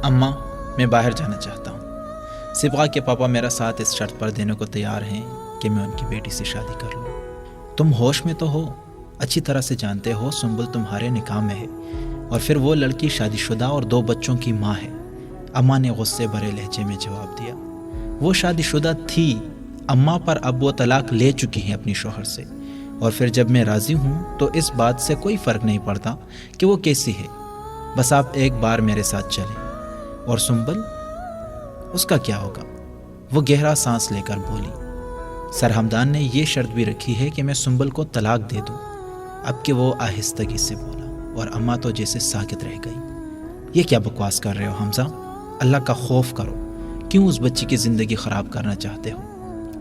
اماں میں باہر جانا چاہتا ہوں۔ صبغہ کے پاپا میرا ساتھ اس شرط پر دینے کو تیار ہیں کہ میں ان کی بیٹی سے شادی کر لوں۔ تم ہوش میں تو ہو، اچھی طرح سے جانتے ہو سنبل تمہارے نکاح میں ہے، اور پھر وہ لڑکی شادی شدہ اور 2 بچوں کی ماں ہے۔ اماں نے غصے بھرے لہجے میں جواب دیا۔ وہ شادی شدہ تھی اماں، پر اب وہ طلاق لے چکی ہیں اپنی شوہر سے، اور پھر جب میں راضی ہوں تو اس بات سے کوئی فرق نہیں پڑتا کہ وہ کیسی ہے، بس آپ ایک بار میرے ساتھ چلیں۔ اور سنبل، اس کا کیا ہوگا؟ وہ گہرا سانس لے کر بولی۔ سر ہمدان نے یہ شرط بھی رکھی ہے کہ میں سنبل کو طلاق دے دوں۔ اب کہ وہ آہستگی سے بولا، اور اماں تو جیسے ساکت رہ گئی۔ یہ کیا بکواس کر رہے ہو حمزہ؟ اللہ کا خوف کرو، کیوں اس بچی کی زندگی خراب کرنا چاہتے ہو؟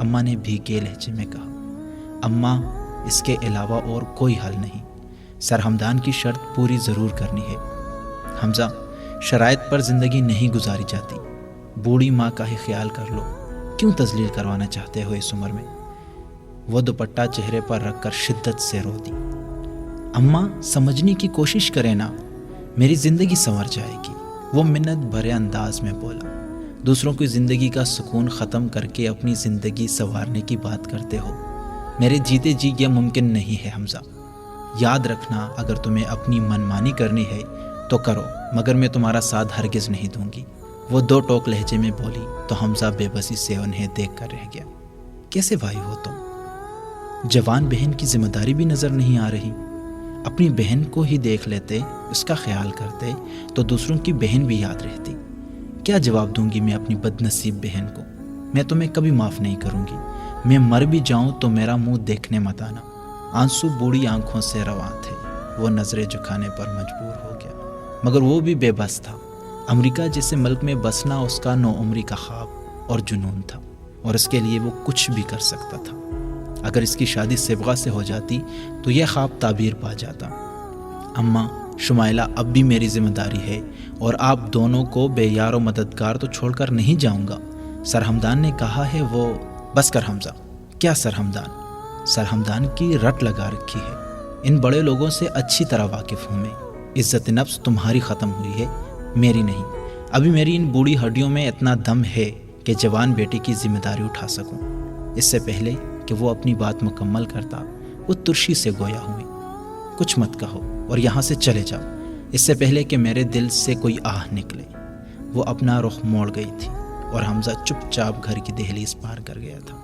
اماں نے بھیگے لہجے میں کہا۔ اماں، اس کے علاوہ اور کوئی حل نہیں، سر ہمدان کی شرط پوری ضرور کرنی ہے۔ حمزہ، شرائط پر زندگی نہیں گزاری جاتی، بوڑھی ماں کا ہی خیال کر لو، کیوں تذلیل کروانا چاہتے ہو اس عمر میں؟ وہ دوپٹہ چہرے پر رکھ کر شدت سے رو دی۔ اماں، سمجھنے کی کوشش کریں نا، میری زندگی سنور جائے گی، وہ منت بھرے انداز میں بولا۔ دوسروں کی زندگی کا سکون ختم کر کے اپنی زندگی سنوارنے کی بات کرتے ہو، میرے جیتے جی یہ ممکن نہیں ہے حمزہ۔ یاد رکھنا، اگر تمہیں اپنی منمانی کرنی ہے تو کرو، مگر میں تمہارا ساتھ ہرگز نہیں دوں گی۔ وہ 2 ٹوک لہجے میں بولی تو حمزہ بے بسی سے انہیں دیکھ کر رہ گیا۔ کیسے بھائی ہو تم؟ جوان بہن کی ذمہ داری بھی نظر نہیں آ رہی؟ اپنی بہن کو ہی دیکھ لیتے، اس کا خیال کرتے تو دوسروں کی بہن بھی یاد رہتی۔ کیا جواب دوں گی میں اپنی بد نصیب بہن کو؟ میں تمہیں کبھی معاف نہیں کروں گی، میں مر بھی جاؤں تو میرا منہ دیکھنے مت آنا۔ آنسو بوڑھی آنکھوں سے رواں تھے، وہ نظریں جھکانے پر مجبور ہو گیا، مگر وہ بھی بے بس تھا۔ امریکہ جیسے ملک میں بسنا اس کا 9 عمری کا خواب اور جنون تھا، اور اس کے لیے وہ کچھ بھی کر سکتا تھا۔ اگر اس کی شادی صبغہ سے ہو جاتی تو یہ خواب تعبیر پا جاتا۔ اماں، شمائلہ اب بھی میری ذمہ داری ہے، اور آپ دونوں کو بے یار و مددگار تو چھوڑ کر نہیں جاؤں گا۔ سر ہمدان نے کہا ہے وہ… بس کر حمزہ۔ کیا سر ہمدان؟ سر ہمدان کی رٹ لگا رکھی ہے، ان بڑے لوگوں سے اچھی طرح واقف ہوں میں۔ عزت نفس تمہاری ختم ہوئی ہے، میری نہیں۔ ابھی میری ان بوڑھی ہڈیوں میں اتنا دم ہے کہ جوان بیٹی کی ذمہ داری اٹھا سکوں۔ اس سے پہلے کہ وہ اپنی بات مکمل کرتا، وہ ترشی سے گویا ہوئی۔ کچھ مت کہو اور یہاں سے چلے جاؤ، اس سے پہلے کہ میرے دل سے کوئی آہ نکلے۔ وہ اپنا رخ موڑ گئی تھی، اور حمزہ چپ چاپ گھر کی دہلیز پار کر گیا تھا۔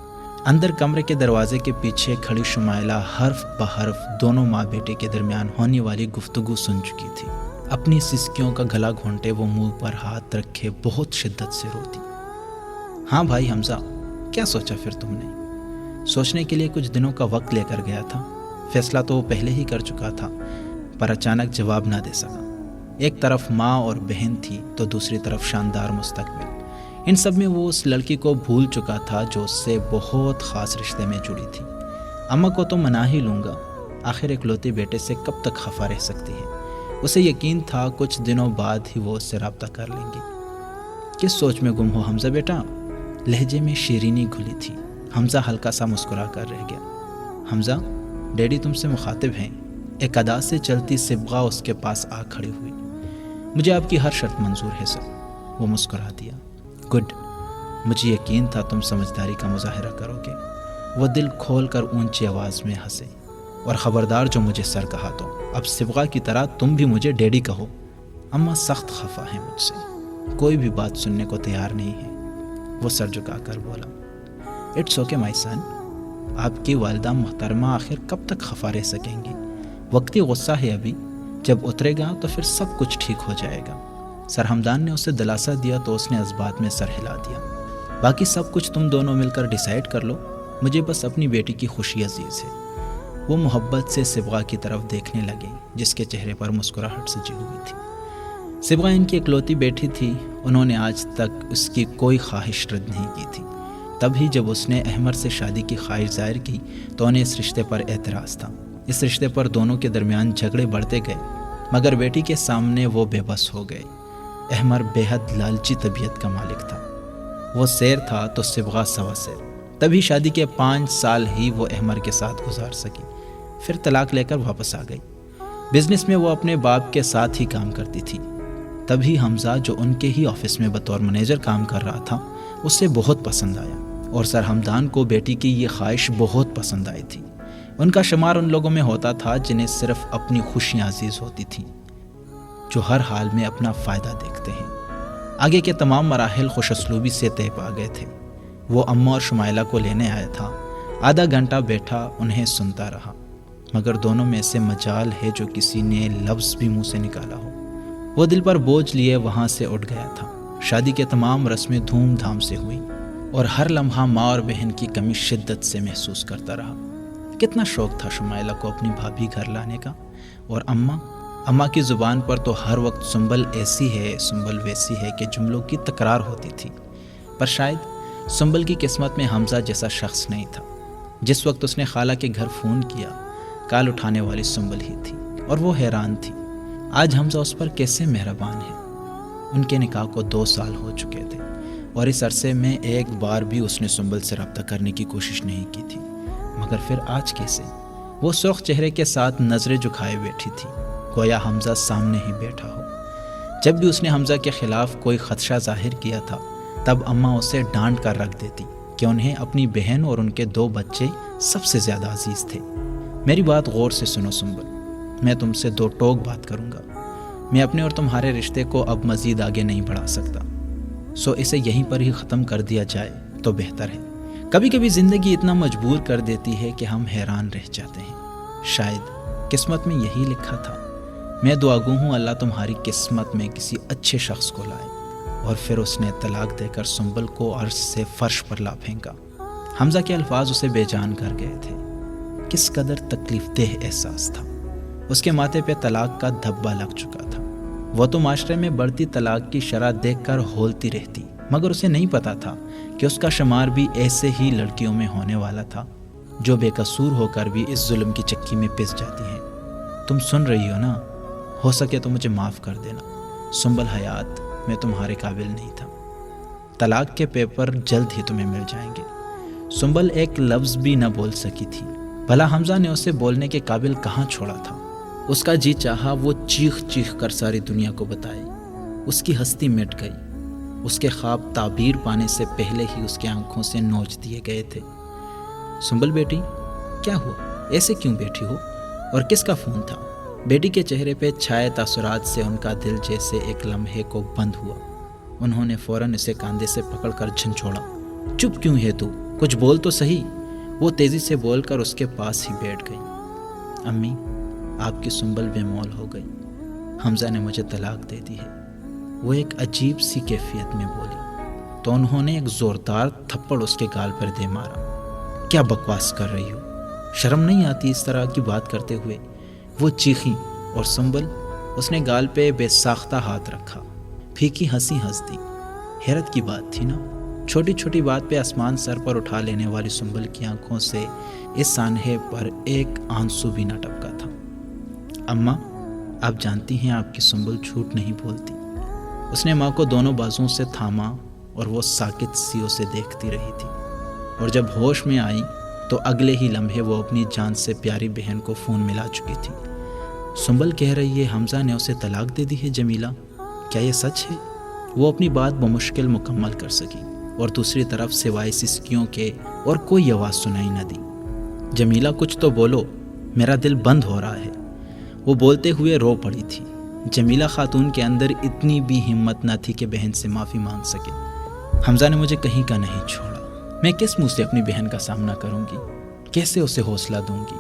اندر کمرے کے دروازے کے پیچھے کھڑی شمائلہ حرف بحرف دونوں ماں بیٹے کے درمیان ہونے والی گفتگو سن چکی تھی۔ اپنی سسکیوں کا گلا گھونٹے وہ منہ پر ہاتھ رکھے بہت شدت سے روتی۔ ہاں بھائی حمزہ، کیا سوچا پھر تم نے؟ سوچنے کے لیے کچھ دنوں کا وقت لے کر گیا تھا، فیصلہ تو وہ پہلے ہی کر چکا تھا، پر اچانک جواب نہ دے سکا۔ ایک طرف ماں اور بہن تھی تو دوسری طرف شاندار مستقبل۔ ان سب میں وہ اس لڑکی کو بھول چکا تھا جو اس سے بہت خاص رشتے میں جڑی تھی۔ اماں کو تو منا ہی لوں گا، آخر اکلوتے بیٹے سے کب تک خفا رہ سکتی ہے؟ اسے یقین تھا کچھ دنوں بعد ہی وہ اس سے رابطہ کر لیں گے۔ کس سوچ میں گم ہو حمزہ بیٹا؟ لہجے میں شیرینی گھلی تھی۔ حمزہ ہلکا سا مسکرا کر رہ گیا۔ حمزہ، ڈیڈی تم سے مخاطب ہیں۔ ایک ادا سے چلتی صبغہ اس کے پاس آ کھڑی ہوئی۔ مجھے آپ کی ہر شرط منظور ہے سر، وہ مسکرا دیا۔ گڈ، مجھے یقین تھا تم سمجھداری کا مظاہرہ کرو گے۔ وہ دل کھول کر اونچی آواز میں ہنسے۔ اور خبردار جو مجھے سر کہا تو اب صبغہ کی طرح تم بھی مجھے ڈیڈی کہو۔ اماں سخت خفا ہے مجھ سے، کوئی بھی بات سننے کو تیار نہیں ہے، وہ سر جھکا کر بولا۔ اٹس اوکے مائی سن، آپ کی والدہ محترمہ آخر کب تک خفا رہ سکیں گی؟ وقتی غصہ ہے ابھی، جب اترے گا تو پھر سب کچھ ٹھیک ہو جائے گا۔ سر ہمدان نے اسے دلاسا دیا تو اس نے اس بات میں سر ہلا دیا۔ باقی سب کچھ تم دونوں مل کر ڈیسائیڈ کر لو، مجھے بس اپنی بیٹی کی خوشی عزیز ہے۔ وہ محبت سے صبغہ کی طرف دیکھنے لگے جس کے چہرے پر مسکراہٹ سجی ہوئی تھی۔ صبغہ ان کی اکلوتی بیٹی تھی، انہوں نے آج تک اس کی کوئی خواہش رد نہیں کی تھی۔ تب ہی جب اس نے احمر سے شادی کی خواہش ظاہر کی تو انہیں اس رشتے پر اعتراض تھا۔ اس رشتے پر دونوں کے درمیان جھگڑے بڑھتے گئے، مگر بیٹی کے سامنے وہ بے بس ہو گئے۔ احمر بے حد لالچی طبیعت کا مالک تھا، وہ سیر تھا تو صبغہ سوا سیر۔ تبھی شادی کے 5 سال ہی وہ احمر کے ساتھ گزار سکی، پھر طلاق لے کر واپس آ گئی۔ بزنس میں وہ اپنے باپ کے ساتھ ہی کام کرتی تھی، تبھی حمزہ جو ان کے ہی آفس میں بطور منیجر کام کر رہا تھا اسے بہت پسند آیا، اور سر حمدان کو بیٹی کی یہ خواہش بہت پسند آئی تھی۔ ان کا شمار ان لوگوں میں ہوتا تھا جنہیں صرف اپنی خوشیاں عزیز ہوتی تھیں، جو ہر حال میں اپنا فائدہ دیکھتے ہیں۔ آگے کے تمام مراحل خوش اسلوبی سے طے پا گئے تھے۔ وہ اماں اور شمائلہ کو لینے آیا تھا۔ آدھا گھنٹہ بیٹھا انہیں سنتا رہا، مگر دونوں میں سے مجال ہے جو کسی نے لفظ بھی منہ سے نکالا ہو۔ وہ دل پر بوجھ لیے وہاں سے اٹھ گیا تھا۔ شادی کے تمام رسمیں دھوم دھام سے ہوئیں، اور ہر لمحہ ماں اور بہن کی کمی شدت سے محسوس کرتا رہا۔ کتنا شوق تھا شمائلہ کو اپنی بھابھی گھر لانے کا، اور اماں کی زبان پر تو ہر وقت سنبل ایسی ہے، سنبل ویسی ہے کہ جملوں کی تکرار ہوتی تھی۔ پر شاید سنبل کی قسمت میں حمزہ جیسا شخص نہیں تھا۔ جس وقت اس نے خالہ کے گھر فون کیا، کال اٹھانے والی سنبل ہی تھی، اور وہ حیران تھی آج حمزہ اس پر کیسے مہربان ہے۔ ان کے نکاح کو 2 سال ہو چکے تھے، اور اس عرصے میں ایک بار بھی اس نے سنبل سے رابطہ کرنے کی کوشش نہیں کی تھی، مگر پھر آج کیسے؟ وہ سرخ چہرے کے ساتھ نظریں جھکائے بیٹھی تھی، گویا حمزہ سامنے ہی بیٹھا ہو۔ جب بھی اس نے حمزہ کے خلاف کوئی خدشہ ظاہر کیا تھا، تب اماں اسے ڈانٹ کر رکھ دیتی کہ انہیں اپنی بہن اور ان کے 2 بچے سب سے زیادہ عزیز تھے۔ میری بات غور سے سنو سنبل، میں تم سے 2 ٹوک بات کروں گا۔ میں اپنے اور تمہارے رشتے کو اب مزید آگے نہیں بڑھا سکتا، سو اسے یہیں پر ہی ختم کر دیا جائے تو بہتر ہے۔ کبھی کبھی زندگی اتنا مجبور کر دیتی ہے کہ ہم حیران رہ جاتے ہیں۔ شاید قسمت میں یہی لکھا تھا۔ میں دعا گو ہوں اللہ تمہاری قسمت میں کسی اچھے شخص کو لائے۔ اور پھر اس نے طلاق دے کر سنبل کو عرش سے فرش پر لا پھینکا۔ حمزہ کے الفاظ اسے بے جان کر گئے تھے۔ کس قدر تکلیف دہ احساس تھا۔ اس کے ماتھے پہ طلاق کا دھبا لگ چکا تھا۔ وہ تو معاشرے میں بڑھتی طلاق کی شرح دیکھ کر ہولتی رہتی، مگر اسے نہیں پتا تھا کہ اس کا شمار بھی ایسے ہی لڑکیوں میں ہونے والا تھا جو بے قصور ہو کر بھی اس ظلم کی چکی میں پس جاتی ہیں۔ تم سن رہی ہو نا؟ ہو سکے تو مجھے معاف کر دینا۔ سنبل حیات، میں تمہارے قابل نہیں تھا۔ طلاق کے پیپر جلد ہی تمہیں مل جائیں گے۔ سنبل ایک لفظ بھی نہ بول سکی تھی۔ بھلا حمزہ نے اسے بولنے کے قابل کہاں چھوڑا تھا؟ اس کا جی چاہا وہ چیخ چیخ کر ساری دنیا کو بتائے۔ اس کی ہستی مٹ گئی۔ اس کے خواب تعبیر پانے سے پہلے ہی اس کے آنکھوں سے نوچ دیے گئے تھے۔ سنبل بیٹی، کیا ہوا؟ ایسے کیوں بیٹھی ہو؟ اور کس کا فون تھا؟ بیٹی کے چہرے پہ چھائے تاثرات سے ان کا دل جیسے ایک لمحے کو بند ہوا۔ انہوں نے فوراً اسے کاندھے سے پکڑ کر جھنجھوڑا۔ چپ کیوں ہے تو؟ کچھ بول تو صحیح۔ وہ تیزی سے بول کر اس کے پاس ہی بیٹھ گئی۔ امی، آپ کی سنبل بے مول ہو گئی۔ حمزہ نے مجھے طلاق دے دی ہے۔ وہ ایک عجیب سی کیفیت میں بولی، تو انہوں نے ایک زوردار تھپڑ اس کے گال پر دے مارا۔ کیا بکواس کر رہی ہو؟ شرم نہیں آتی اس طرح کی بات کرتے ہوئے؟ وہ چیخی، اور سنبل، اس نے گال پہ بے ساختہ ہاتھ رکھا، پھیکی ہنسی ہنس دی۔ حیرت کی بات تھی نا، چھوٹی چھوٹی بات پہ آسمان سر پر اٹھا لینے والی سنبل کی آنکھوں سے اس سانحے پر ایک آنسو بھی نہ ٹپکا تھا۔ اماں، آپ جانتی ہیں آپ کی سنبل جھوٹ نہیں بولتی۔ اس نے ماں کو دونوں بازوؤں سے تھاما، اور وہ ساکت سی اسے دیکھتی رہی تھی۔ اور جب ہوش میں آئی تو اگلے ہی لمحے وہ اپنی جان سے پیاری بہن کو فون ملا چکی تھی۔ سنبل کہہ رہی ہے حمزہ نے اسے طلاق دے دی ہے جمیلہ، کیا یہ سچ ہے؟ وہ اپنی بات بمشکل مکمل کر سکی، اور دوسری طرف سوائے سسکیوں کے اور کوئی آواز سنائی نہ دی۔ جمیلہ، کچھ تو بولو، میرا دل بند ہو رہا ہے۔ وہ بولتے ہوئے رو پڑی تھی۔ جمیلہ خاتون کے اندر اتنی بھی ہمت نہ تھی کہ بہن سے معافی مانگ سکے۔ حمزہ نے مجھے کہیں کا نہیں چھوڑا۔ میں کس منہ سے اپنی بہن کا سامنا کروں گی؟ کیسے اسے حوصلہ دوں گی؟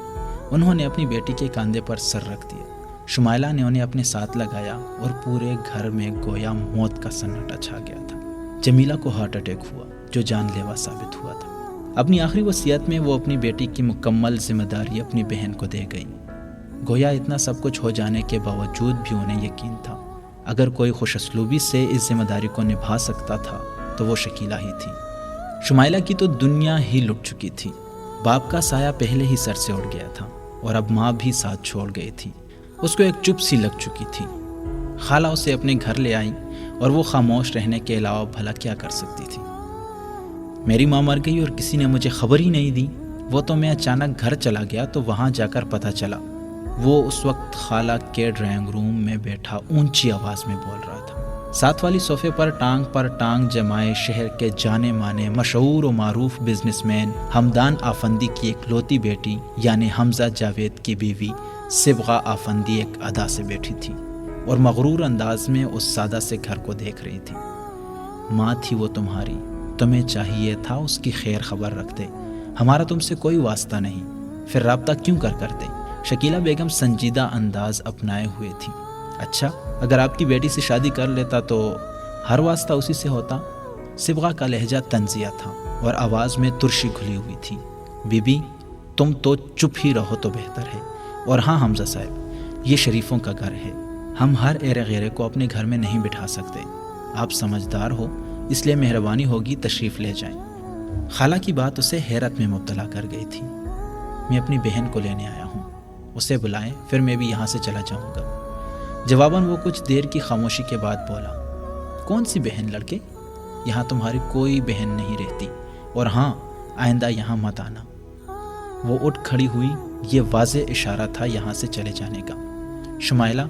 انہوں نے اپنی بیٹی کے کاندھے پر سر رکھ دیا۔ شمائلہ نے انہیں اپنے ساتھ لگایا، اور پورے گھر میں گویا موت کا سناٹا چھا گیا تھا۔ جمیلہ کو ہارٹ اٹیک ہوا، جو جان لیوا ثابت ہوا تھا۔ اپنی آخری وصیت میں وہ اپنی بیٹی کی مکمل ذمہ داری اپنی بہن کو دے گئی۔ گویا اتنا سب کچھ ہو جانے کے باوجود بھی انہیں یقین تھا اگر کوئی خوش اسلوبی سے اس ذمہ داری کو نبھا سکتا تھا تو وہ شکیلہ ہی تھی۔ شمائلہ کی تو دنیا ہی لٹ چکی تھی۔ باپ کا سایہ پہلے ہی سر سے اڑ گیا تھا، اور اب ماں بھی ساتھ چھوڑ گئی تھی۔ اس کو ایک چپ سی لگ چکی تھی۔ خالہ اسے اپنے گھر لے آئی، اور وہ خاموش رہنے کے علاوہ بھلا کیا کر سکتی تھی؟ میری ماں مر گئی اور کسی نے مجھے خبر ہی نہیں دی۔ وہ تو میں اچانک گھر چلا گیا تو وہاں جا کر پتہ چلا۔ وہ اس وقت خالہ کے ڈرائنگ روم میں بیٹھا اونچی آواز میں بول رہا تھا۔ ساتھ والی صوفے پر ٹانگ جمائے شہر کے جانے مانے مشہور و معروف بزنس مین حمدان آفندی کی ایک لوتی بیٹی یعنی حمزہ جاوید کی بیوی صبغہ آفندی ایک ادا سے بیٹھی تھی اور مغرور انداز میں اس سادہ سے گھر کو دیکھ رہی تھی۔ ماں تھی وہ تمہاری، تمہیں چاہیے تھا اس کی خیر خبر رکھتے، ہمارا تم سے کوئی واسطہ نہیں، پھر رابطہ کیوں کرتے؟ شکیلہ بیگم سنجیدہ انداز اپنائے ہوئے تھی۔ اچھا، اگر آپ کی بیٹی سے شادی کر لیتا تو ہر واسطہ اسی سے ہوتا؟ صبغہ کا لہجہ طنزیہ تھا اور آواز میں ترشی گھلی ہوئی تھی۔ بی بی تم تو چپ ہی رہو تو بہتر ہے۔ اور ہاں حمزہ صاحب، یہ شریفوں کا گھر ہے، ہم ہر ایرے غیرے کو اپنے گھر میں نہیں بٹھا سکتے، آپ سمجھدار ہو، اس لیے مہربانی ہوگی تشریف لے جائیں۔ خالہ کی بات اسے حیرت میں مبتلا کر گئی تھی۔ میں اپنی بہن کو لینے آیا ہوں، اسے بلائیں، پھر میں بھی یہاں سے چلا جاؤں گا۔ جواباً وہ کچھ دیر کی خاموشی کے بعد بولا، کون سی بہن لڑکے؟ یہاں تمہاری کوئی بہن نہیں رہتی، اور ہاں آئندہ یہاں مت آنا۔ وہ اٹھ کھڑی ہوئی، یہ واضح اشارہ تھا یہاں سے چلے جانے کا۔ شمائلہ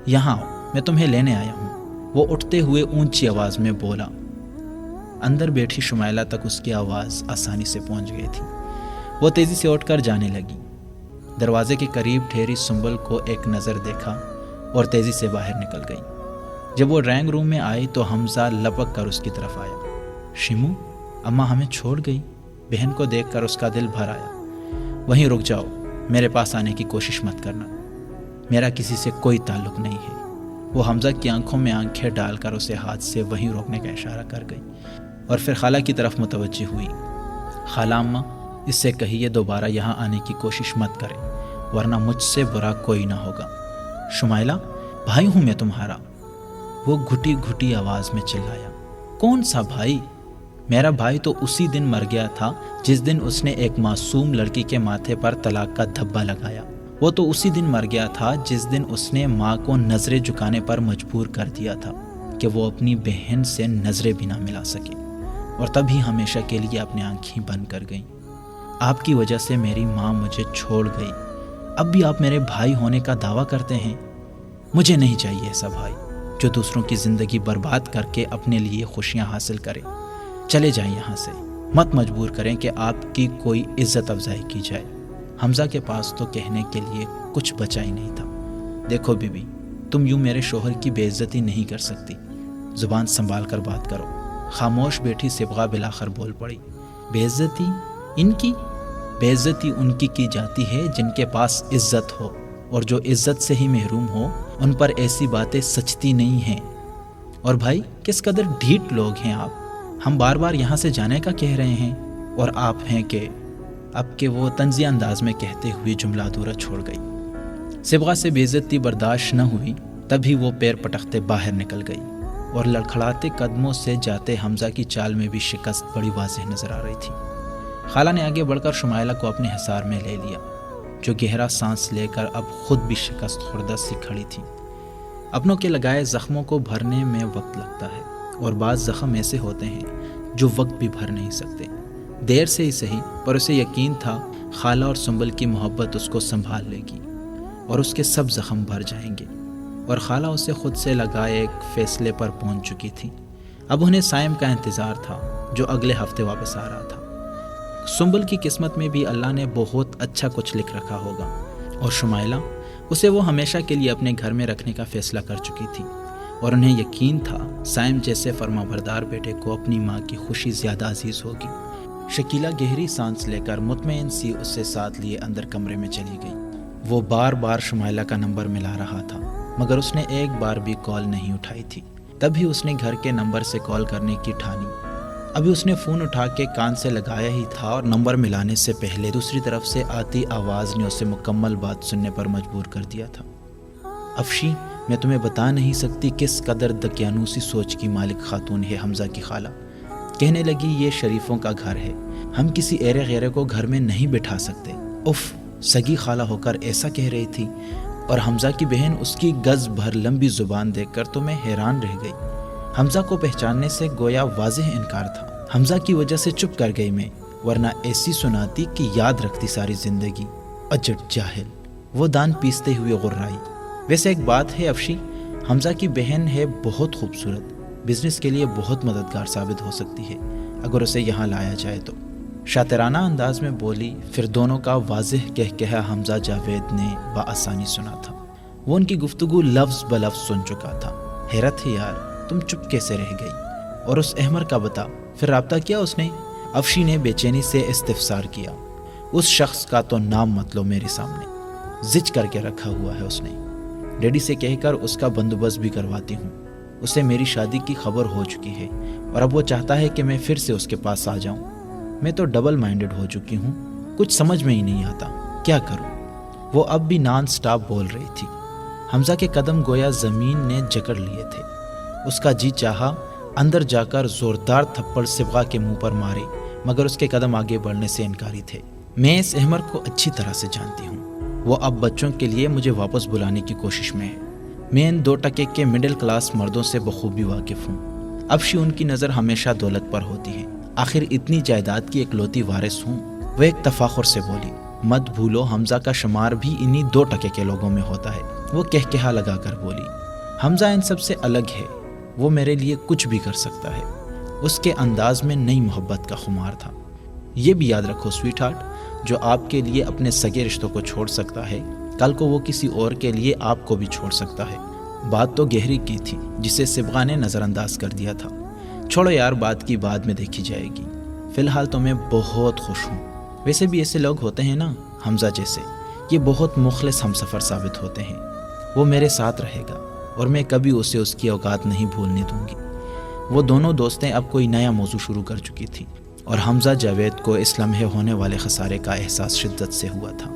یہاں آؤ، میں تمہیں لینے آیا ہوں، وہ اٹھتے ہوئے اونچی آواز میں بولا۔ اندر بیٹھی شمائلہ تک اس کی آواز آسانی سے پہنچ گئی تھی۔ وہ تیزی سے اٹھ کر جانے لگی۔ دروازے کے قریب ٹھہری سنبل کو ایک نظر دیکھا اور تیزی سے باہر نکل گئی۔ جب وہ ڈرائنگ روم میں آئی تو حمزہ لپک کر اس کی طرف آیا۔ شیمو، اماں ہمیں چھوڑ گئی؟ بہن کو دیکھ کر اس کا دل بھر آیا۔ وہیں رک جاؤ، میرے پاس آنے کی کوشش مت کرنا، میرا کسی سے کوئی تعلق نہیں ہے۔ وہ حمزہ کی آنکھوں میں آنکھیں ڈال کر اسے ہاتھ سے وہیں روکنے کا اشارہ کر گئی اور پھر خالہ کی طرف متوجہ ہوئی۔ خالہ اماں، اس سے کہیے دوبارہ یہاں آنے کی کوشش مت کرے، ورنہ مجھ سے برا کوئی نہ ہوگا۔ شمائلہ، بھائی ہوں میں تمہارا، وہ گھٹی گھٹی آواز میں چلایا۔ کون سا بھائی؟ میرا بھائی تو اسی دن مر گیا تھا جس دن اس نے ایک معصوم لڑکی کے ماتھے پر طلاق کا دھبا لگایا۔ وہ تو اسی دن مر گیا تھا جس دن اس نے ماں کو نظریں جھکانے پر مجبور کر دیا تھا کہ وہ اپنی بہن سے نظریں بھی نہ ملا سکے، اور تب ہی ہمیشہ کے لیے اپنی آنکھیں بند کر گئیں۔ آپ کی وجہ سے میری ماں مجھے چھوڑ گئی، اب بھی آپ میرے بھائی ہونے کا دعویٰ کرتے ہیں؟ مجھے نہیں چاہیے ایسا بھائی جو دوسروں کی زندگی برباد کر کے اپنے لیے خوشیاں حاصل کرے۔ چلے جائیں یہاں سے، مت مجبور کریں کہ آپ کی کوئی عزت افزائی کی جائے۔ حمزہ کے پاس تو کہنے کے لیے کچھ بچا ہی نہیں تھا۔ دیکھو بی بی، تم یوں میرے شوہر کی بے عزتی نہیں کر سکتی، زبان سنبھال کر بات کرو۔ خاموش بیٹھی صبغہ بلاخر بول پڑی۔ بے عزتی ان کی؟ بے عزتی ان کی جاتی ہے جن کے پاس عزت ہو، اور جو عزت سے ہی محروم ہو ان پر ایسی باتیں سچتی نہیں ہیں۔ اور بھائی، کس قدر ڈھیٹ لوگ ہیں آپ، ہم بار بار یہاں سے جانے کا کہہ رہے ہیں اور آپ ہیں کہ اب کے وہ طنزیہ انداز میں کہتے ہوئے جملہ ادھورا چھوڑ گئی۔ صبغہ سے بے عزتی برداشت نہ ہوئی، تبھی وہ پیر پٹکتے باہر نکل گئی اور لڑکھڑاتے قدموں سے جاتے حمزہ کی چال میں بھی شکست بڑی واضح نظر آ رہی تھی۔ خالہ نے آگے بڑھ کر شمائلہ کو اپنے حصار میں لے لیا، جو گہرا سانس لے کر اب خود بھی شکست خوردہ سی کھڑی تھی۔ اپنوں کے لگائے زخموں کو بھرنے میں وقت لگتا ہے، اور بعض زخم ایسے ہوتے ہیں جو وقت بھی بھر نہیں سکتے۔ دیر سے ہی صحیح، پر اسے یقین تھا خالہ اور سنبل کی محبت اس کو سنبھال لے گی اور اس کے سب زخم بھر جائیں گے، اور خالہ اسے خود سے لگائے ایک فیصلے پر پہنچ چکی تھی۔ اب انہیں سائم کا انتظار تھا جو اگلے ہفتے واپس آ رہا تھا۔ سنبل کی قسمت میں بھی اللہ نے بہت اچھا کچھ لکھ رکھا ہوگا، اور شمائلہ، اسے وہ ہمیشہ کے لیے اپنے گھر میں رکھنے کا فیصلہ کر چکی تھی، اور انہیں یقین تھا سائم جیسے فرما بردار بیٹے کو اپنی ماں کی خوشی زیادہ عزیز ہوگی۔ شکیلہ گہری سانس لے کر مطمئن سی اس سے ساتھ لیے اندر کمرے میں چلی گئی۔ وہ بار بار شمائلہ کا نمبر ملا رہا تھا، مگر اس نے ایک بار بھی کال نہیں اٹھائی تھی۔ تبھی اس نے گھر کے نمبر سے کال کرنے کی ٹھانی۔ ابھی اس نے فون اٹھا کے کان سے لگایا ہی تھا اور نمبر ملانے سے پہلے دوسری طرف سے آتی آواز نے اسے مکمل بات سننے پر مجبور کر دیا تھا۔ افشی، میں تمہیں بتا نہیں سکتی کس قدر دقیانوسی سوچ کی مالک خاتون ہے حمزہ کی خالہ۔ کہنے لگی یہ شریفوں کا گھر ہے، ہم کسی ایرے غیرے کو گھر میں نہیں بٹھا سکتے۔ اف، سگی خالہ ہو کر ایسا کہہ رہی تھی، اور حمزہ کی بہن اس کی گز بھر لمبی زبان دیکھ کر تو میں حیران رہ گئی۔ حمزہ کو پہچاننے سے گویا واضح انکار تھا۔ حمزہ کی وجہ سے چپ کر گئی میں، ورنہ ایسی سناتی کہ یاد رکھتی ساری زندگی۔ اجٹ جاہل، وہ دان پیستے ہوئے غرائی، ویسے ایک بات ہے افشی، حمزہ کی بہن ہے بہت خوبصورت، بزنس کے لیے بہت مددگار ثابت ہو سکتی ہے اگر اسے یہاں لایا جائے تو۔ شاطرانہ انداز میں بولی، پھر دونوں کا واضح کہہ حمزہ جاوید نے بآسانی سنا تھا۔ وہ ان کی گفتگو لفظ بلفظ سن چکا تھا۔ حیرت ہے یار، تم چپ کیسے رہ گئی؟ اور اس احمر کا بتا، پھر رابطہ کیا اس نے؟ افشی نے بے چینی سے استفسار کیا۔ اس شخص کا تو نام مت لو میرے سامنے، زج کر کے رکھا ہوا ہے اس نے۔ ڈیڈی سے کہہ کر اس کا بندوبست بھی کرواتی ہوں، اسے میری شادی کی خبر ہو چکی ہے اور اب وہ چاہتا ہے کہ میں پھر سے اس کے پاس آ جاؤں۔ میں تو ڈبل مائنڈڈ ہو چکی ہوں، کچھ سمجھ میں ہی نہیں آتا، کیا کروں؟ وہ اب بھی نان سٹاپ بول رہی تھی۔ حمزہ کے قدم گویا زمین نے جکڑ لیے تھے۔ اس کا جی چاہا اندر جا کر زوردار تھپڑ صبغہ کے منہ پر مارے، مگر اس کے قدم آگے بڑھنے سے انکاری تھے۔ میں اس احمر کو اچھی طرح سے جانتی ہوں، وہ اب بچوں کے لیے مجھے واپس بلانے کی کوشش میں ہے۔ میں ان 2 ٹکے کے مڈل کلاس مردوں سے بخوبی واقف ہوں۔ افشی ان کی نظر ہمیشہ دولت پر ہوتی ہے، آخر اتنی جائیداد کی اکلوتی وارث ہوں۔ وہ ایک تفاخر سے بولی، مت بھولو حمزہ کا شمار بھی انہی 2 ٹکے کے لوگوں میں ہوتا ہے۔ وہ کہا لگا کر بولی، حمزہ ان سب سے الگ ہے، وہ میرے لیے کچھ بھی کر سکتا ہے۔ اس کے انداز میں نئی محبت کا خمار تھا۔ یہ بھی یاد رکھو سویٹ ہارٹ، جو آپ کے لیے اپنے سگے رشتوں کو چھوڑ سکتا ہے، کل کو وہ کسی اور کے لیے آپ کو بھی چھوڑ سکتا ہے۔ بات تو گہری کی تھی جسے صبغہ نے نظر انداز کر دیا تھا۔ چھوڑو یار، بات کی بعد میں دیکھی جائے گی، فی الحال تو میں بہت خوش ہوں۔ ویسے بھی ایسے لوگ ہوتے ہیں نا، حمزہ جیسے، یہ بہت مخلص ہم سفر ثابت ہوتے ہیں۔ وہ میرے ساتھ رہے گا اور میں کبھی اسے اس کی اوقات نہیں بھولنے دوں گی۔ وہ دونوں دوستیں اب کوئی نیا موضوع شروع کر چکی تھی اور حمزہ جاوید کو اس لمحے ہونے والے خسارے کا احساس شدت سے ہوا تھا۔